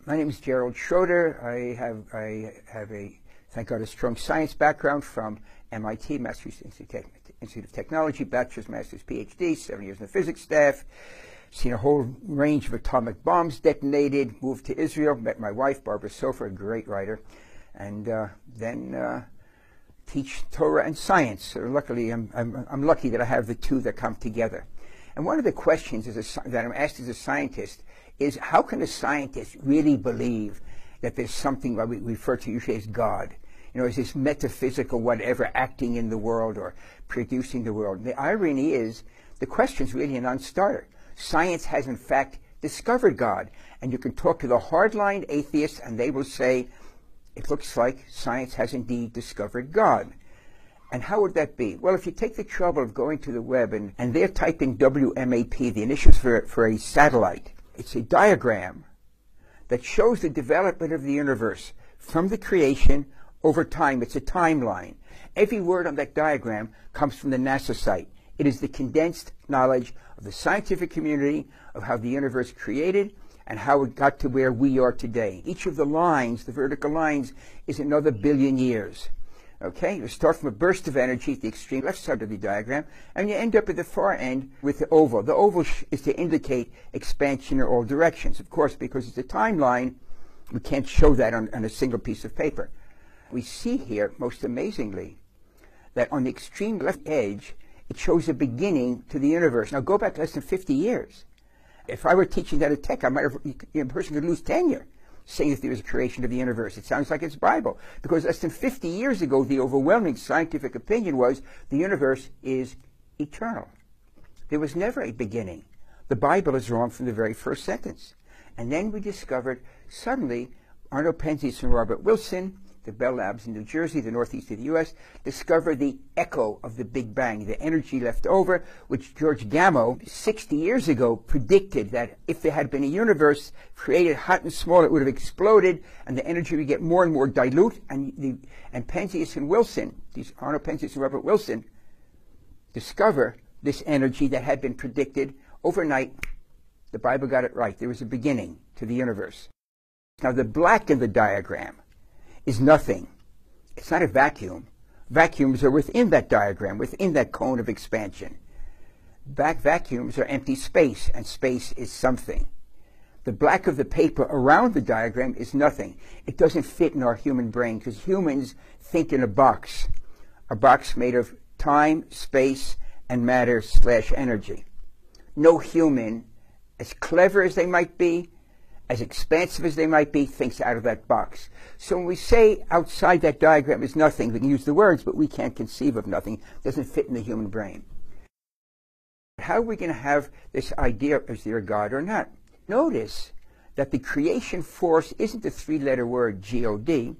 My name is Gerald Schroeder. I have a, thank God, a strong science background from MIT, Massachusetts Institute of Technology, bachelor's, master's, PhD, 7 years in the physics staff, seen a whole range of atomic bombs detonated, moved to Israel, met my wife, Barbara Sofer, a great writer, and then teach Torah and science. So luckily, I'm lucky that I have the two that come together. And one of the questions that I'm asked as a scientist is, how can a scientist really believe that there's something that we refer to usually as God? You know, is this metaphysical whatever acting in the world or producing the world? And the irony is, the question's really a non-starter. Science has in fact discovered God. And you can talk to the hardline atheists and they will say, it looks like science has indeed discovered God. And how would that be? Well, if you take the trouble of going to the web and there type in WMAP, the initials for a satellite, it's a diagram that shows the development of the universe from the creation over time. It's a timeline. Every word on that diagram comes from the NASA site. It is the condensed knowledge of the scientific community of how the universe created and how it got to where we are today. Each of the lines, the vertical lines, is another billion years. Okay, you start from a burst of energy at the extreme left side of the diagram, and you end up at the far end with the oval. The oval is to indicate expansion in all directions. Of course, because it's a timeline, we can't show that on a single piece of paper. We see here, most amazingly, that on the extreme left edge, it shows a beginning to the universe. Now, go back less than 50 years. If I were teaching that at Tech, I might have, a person could lose tenure saying that there was a creation of the universe. It sounds like it's Bible. Because less than 50 years ago, the overwhelming scientific opinion was the universe is eternal. There was never a beginning. The Bible is wrong from the very first sentence. And then we discovered, suddenly, Arno Penzias and Robert Wilson, the Bell Labs in New Jersey, the northeast of the U.S., discovered the echo of the Big Bang, the energy left over, which George Gamow, 60 years ago, predicted that if there had been a universe created hot and small, it would have exploded, and the energy would get more and more dilute. And Penzias and Wilson, these Arno Penzias and Robert Wilson, discover this energy that had been predicted overnight. The Bible got it right. There was a beginning to the universe. Now, the black in the diagram is nothing. It's not a vacuum. Vacuums are within that diagram, within that cone of expansion. Vacuums are empty space, and space is something. The black of the paper around the diagram is nothing. It doesn't fit in our human brain, because humans think in a box made of time, space, and matter/energy. No human, as clever as they might be, as expansive as they might be, thinks out of that box. So when we say outside that diagram is nothing, we can use the words, but we can't conceive of nothing. It doesn't fit in the human brain. How are we going to have this idea, is there a God or not? Notice that the creation force isn't a three-letter word, G-O-D.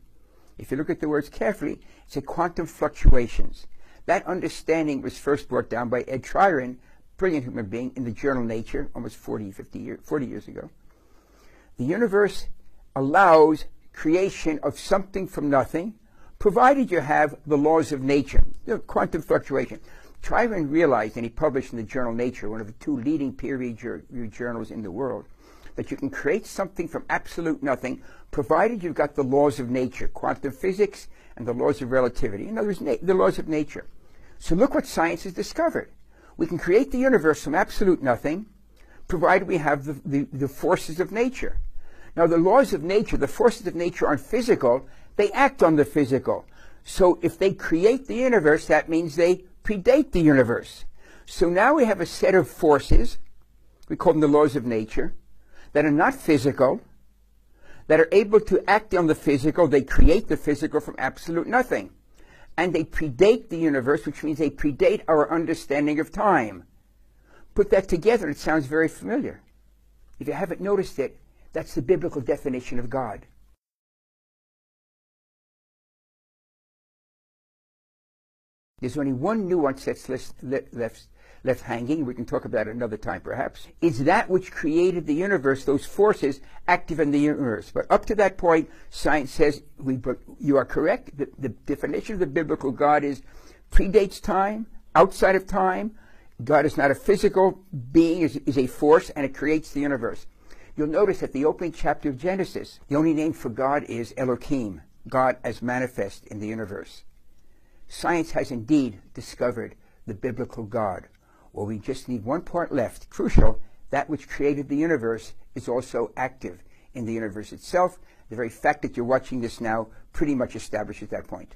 If you look at the words carefully, it's a quantum fluctuations. That understanding was first brought down by Ed Tryon, brilliant human being, in the journal Nature, almost 40 years ago. The universe allows creation of something from nothing, provided you have the laws of nature, quantum fluctuation. Tryon realized, and he published in the journal Nature, one of the two leading peer-reviewed journals in the world, that you can create something from absolute nothing, provided you've got the laws of nature, quantum physics and the laws of relativity. In other words, the laws of nature. So look what science has discovered. We can create the universe from absolute nothing, provided we have the forces of nature. Now, the laws of nature, the forces of nature aren't physical. They act on the physical. So if they create the universe, that means they predate the universe. So now we have a set of forces, we call them the laws of nature, that are not physical, that are able to act on the physical. They create the physical from absolute nothing. And they predate the universe, which means they predate our understanding of time. Put that together, and it sounds very familiar. If you haven't noticed it, that's the biblical definition of God. There's only one nuance that's left hanging. We can talk about it another time, perhaps. It's that which created the universe, those forces active in the universe. But up to that point, science says, you are correct. The definition of the biblical God is predates time, outside of time. God is not a physical being, is a force, and it creates the universe. you'll notice that the opening chapter of Genesis, the only name for God is Elohim, God as manifest in the universe. Science has indeed discovered the biblical God, or we just need one part left, crucial. That which created the universe is also active in the universe itself. The very fact that you're watching this now pretty much establishes that point.